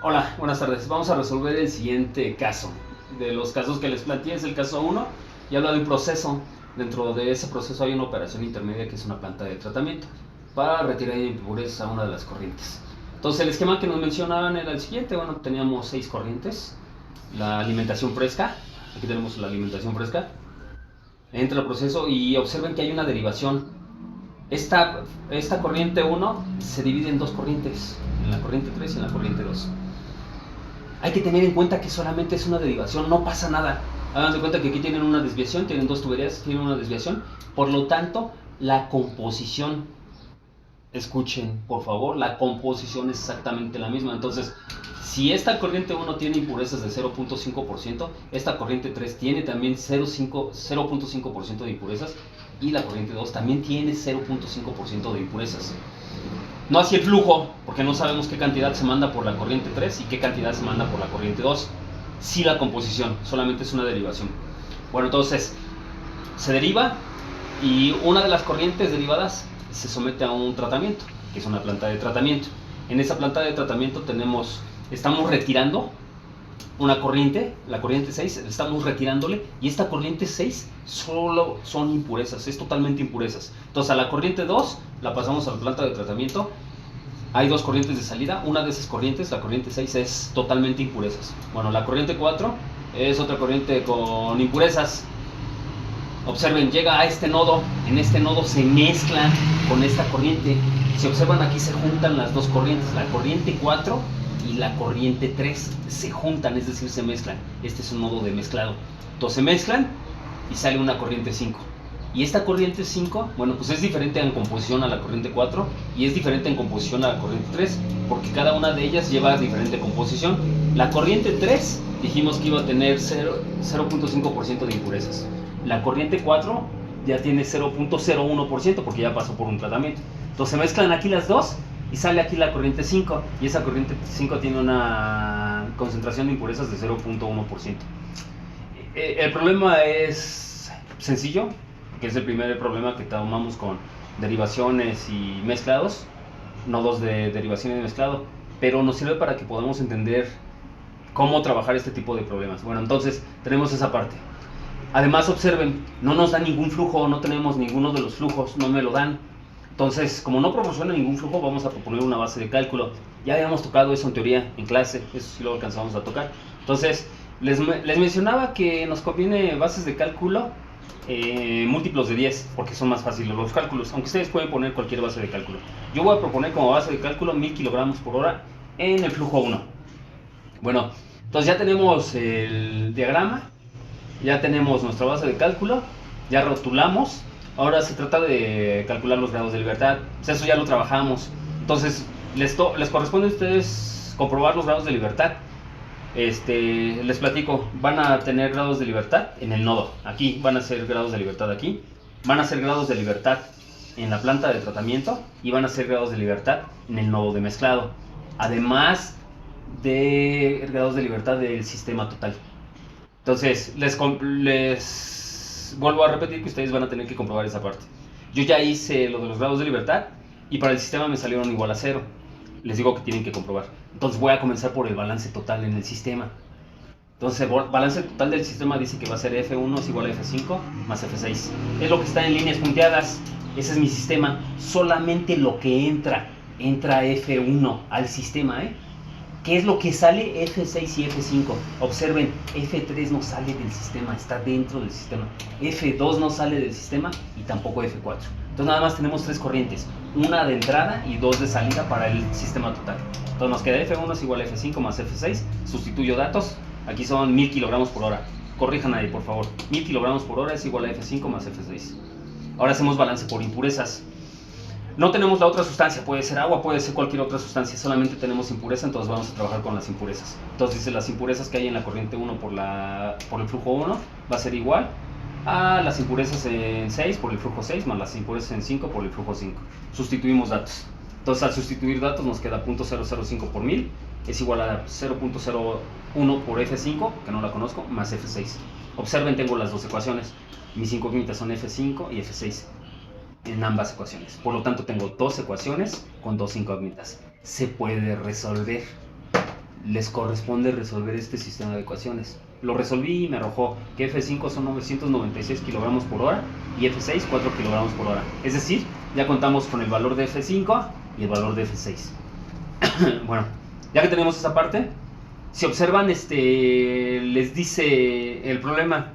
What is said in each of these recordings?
Hola, buenas tardes. Vamos a resolver el siguiente caso. De los casos que les planteé es el caso 1 y habla de un proceso. Dentro de ese proceso hay una operación intermedia que es una planta de tratamiento para retirar impurezas a una de las corrientes. Entonces el esquema que nos mencionaban era el siguiente. Bueno, teníamos 6 corrientes. La alimentación fresca, aquí tenemos la alimentación fresca. Entra el proceso y observen que hay una derivación. Esta corriente 1 se divide en dos corrientes, en la corriente 3 y en la corriente 2. Hay que tener en cuenta que solamente es una derivación, no pasa nada. Hagan de cuenta que aquí tienen una desviación, tienen dos tuberías, tienen una desviación. Por lo tanto, la composición, escuchen por favor, la composición es exactamente la misma. Entonces, si esta corriente 1 tiene impurezas de 0.5%, esta corriente 3 tiene también 0.5% de impurezas y la corriente 2 también tiene 0.5% de impurezas. No así el flujo, porque no sabemos qué cantidad se manda por la corriente 3 y qué cantidad se manda por la corriente 2. Sí la composición, solamente es una derivación. Bueno, entonces, se deriva y una de las corrientes derivadas se somete a un tratamiento, que es una planta de tratamiento. En esa planta de tratamiento estamos retirando una corriente, la corriente 6, estamos retirándole, y esta corriente 6 solo son impurezas, es totalmente impurezas. Entonces a la corriente 2 la pasamos a la planta de tratamiento, hay dos corrientes de salida, una de esas corrientes, la corriente 6, es totalmente impurezas. Bueno, la corriente 4 es otra corriente con impurezas. Observen, llega a este nodo, en este nodo se mezcla con esta corriente. Si observan aquí se juntan las dos corrientes, la corriente 4 y la corriente 3 se juntan, es decir, se mezclan. Este es un nodo de mezclado. Entonces se mezclan y sale una corriente 5. Y esta corriente 5, bueno, pues es diferente en composición a la corriente 4 y es diferente en composición a la corriente 3, porque cada una de ellas lleva diferente composición. La corriente 3 dijimos que iba a tener 0.5% de impurezas. La corriente 4 ya tiene 0.01% porque ya pasó por un tratamiento. Entonces se mezclan aquí las dos y sale aquí la corriente 5, y esa corriente 5 tiene una concentración de impurezas de 0.1%. El problema es sencillo, que es el primer problema que tomamos con derivaciones y mezclados, nodos de derivación y de mezclado, pero nos sirve para que podamos entender cómo trabajar este tipo de problemas. Bueno, entonces tenemos esa parte. Además, observen, no nos da ningún flujo, no tenemos ninguno de los flujos, no me lo dan. Entonces, como no proporciona ningún flujo, vamos a proponer una base de cálculo. Ya habíamos tocado eso en teoría, en clase, eso sí lo alcanzamos a tocar. Entonces, les mencionaba que nos conviene bases de cálculo múltiplos de 10, porque son más fáciles los cálculos, aunque ustedes pueden poner cualquier base de cálculo. Yo voy a proponer como base de cálculo 1000 kilogramos por hora en el flujo 1. Bueno, entonces ya tenemos el diagrama, ya tenemos nuestra base de cálculo, ya rotulamos. Ahora se trata de calcular los grados de libertad. O sea, eso ya lo trabajamos. Entonces, les corresponde a ustedes comprobar los grados de libertad. Les platico, van a tener grados de libertad en el nodo. Aquí van a ser grados de libertad aquí. Van a ser grados de libertad en la planta de tratamiento y van a ser grados de libertad en el nodo de mezclado. Además de grados de libertad del sistema total. Entonces, les vuelvo a repetir que ustedes van a tener que comprobar esa parte. Yo ya hice lo de los grados de libertad y para el sistema me salieron igual a 0. Les digo que tienen que comprobar. Entonces voy a comenzar por el balance total en el sistema. Entonces el balance total del sistema dice que va a ser F1 es igual a F5 más F6. Es lo que está en líneas punteadas. Ese es mi sistema. Solamente lo que entra F1 al sistema, ¿Qué es lo que sale? F6 y F5. Observen, F3 no sale del sistema, está dentro del sistema. F2 no sale del sistema y tampoco F4. Entonces nada más tenemos 3 corrientes, una de entrada y 2 de salida para el sistema total. Entonces nos queda F1 es igual a F5 más F6. Sustituyo datos, aquí son 1000 kilogramos por hora. Corrijan ahí, por favor. 1000 kilogramos por hora es igual a F5 más F6. Ahora hacemos balance por impurezas. No tenemos la otra sustancia, puede ser agua, puede ser cualquier otra sustancia, solamente tenemos impureza, entonces vamos a trabajar con las impurezas. Entonces dice, las impurezas que hay en la corriente 1 por el flujo 1 va a ser igual a las impurezas en 6 por el flujo 6 más las impurezas en 5 por el flujo 5. Sustituimos datos. Entonces al sustituir datos nos queda 0.005 por 1000 es igual a 0.01 por F5, que no la conozco, más F6. Observen, tengo las dos ecuaciones. Mis incógnitas son F5 y F6. En ambas ecuaciones. Por lo tanto, tengo dos ecuaciones con dos incógnitas. Se puede resolver. les corresponde resolver este sistema de ecuaciones. Lo resolví y me arrojó que F5 son 996 kilogramos por hora y F6 4 kilogramos por hora. Es decir, ya contamos con el valor de F5 y el valor de F6. Bueno, ya que tenemos esa parte, si observan, les dice el problema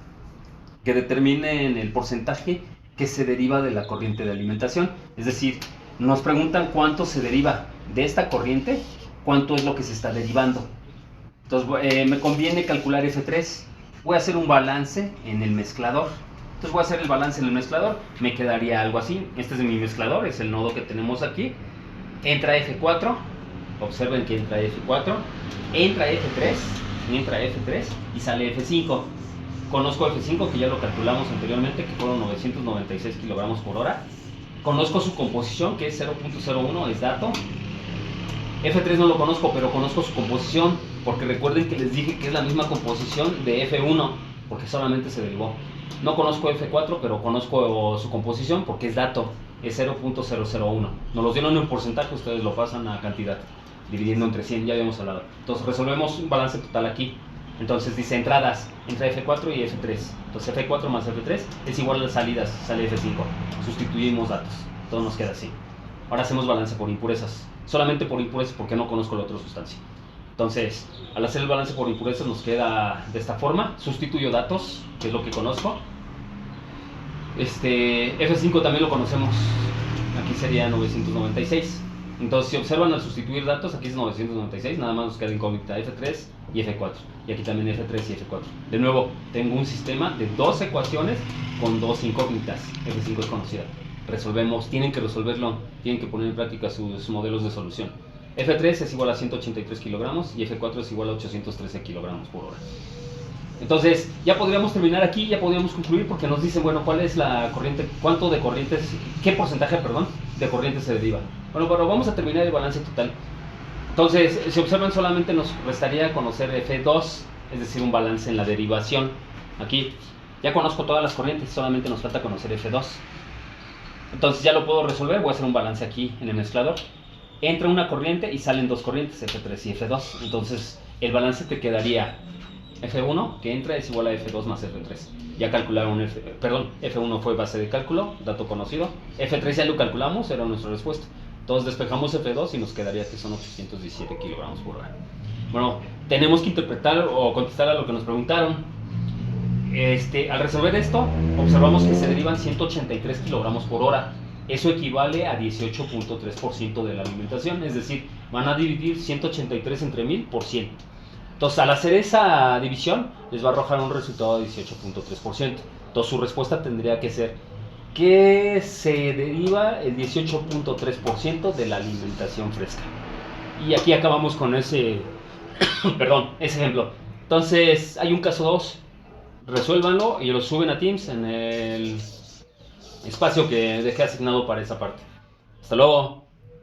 que determinen el porcentaje que se deriva de la corriente de alimentación. Es decir, nos preguntan cuánto se deriva de esta corriente, cuánto es lo que se está derivando. Entonces me conviene calcular F3. Voy a hacer un balance en el mezclador. Entonces voy a hacer el balance en el mezclador. Me quedaría algo así. Este es mi mezclador, es el nodo que tenemos aquí. Entra F4. Observen que entra F4. Entra F3 y sale F5. Conozco F5, que ya lo calculamos anteriormente, que fueron 996 kilogramos por hora. Conozco su composición, que es 0.01, es dato. F3 no lo conozco, pero conozco su composición, porque recuerden que les dije que es la misma composición de F1, porque solamente se derivó. No conozco F4, pero conozco su composición porque es dato, es 0.001. Nos los dieron en porcentaje, ustedes lo pasan a cantidad, dividiendo entre 100, ya habíamos hablado. Entonces resolvemos un balance total aquí. Entonces dice entradas, entra F4 y F3. Entonces F4 más F3 es igual a las salidas, sale F5. Sustituimos datos, todo nos queda así. Ahora hacemos balance por impurezas. Solamente por impurezas porque no conozco la otra sustancia. Entonces, al hacer el balance por impurezas nos queda de esta forma. Sustituyo datos, que es lo que conozco. F5 también lo conocemos. Aquí sería 996. Entonces, si observan al sustituir datos, aquí es 996, nada más nos queda incógnita F3 y F4. Y aquí también F3 y F4. De nuevo, tengo un sistema de dos ecuaciones con dos incógnitas. F5 es conocida. Resolvemos, tienen que resolverlo, tienen que poner en práctica sus modelos de solución. F3 es igual a 183 kilogramos y F4 es igual a 813 kilogramos por hora. Entonces, ya podríamos terminar aquí, ya podríamos concluir porque nos dicen, bueno, cuál es la corriente, cuánto de corrientes, qué porcentaje, perdón, de corriente se deriva. Bueno, pero vamos a terminar el balance total. Entonces, si observan, solamente nos restaría conocer F2, es decir, un balance en la derivación. Aquí, ya conozco todas las corrientes, solamente nos falta conocer F2. Entonces ya lo puedo resolver, voy a hacer un balance aquí en el mezclador. Entra una corriente y salen dos corrientes, F3 y F2. Entonces el balance te quedaría F1, que entra, es igual a F2 más F3. Ya calcularon, F1 fue base de cálculo, dato conocido. F3 ya lo calculamos, era nuestra respuesta. Entonces despejamos F2 y nos quedaría que son 817 kilogramos por hora. Bueno, tenemos que interpretar o contestar a lo que nos preguntaron. Al resolver esto, observamos que se derivan 183 kilogramos por hora. Eso equivale a 18.3% de la alimentación, es decir, van a dividir 183 entre 1000 por 100. Entonces, al hacer esa división, les va a arrojar un resultado de 18.3%. Entonces, su respuesta tendría que ser que se deriva el 18.3% de la alimentación fresca. Y aquí acabamos con ese ejemplo. Entonces, hay un caso 2. Resuélvanlo y lo suben a Teams en el espacio que dejé asignado para esa parte. Hasta luego.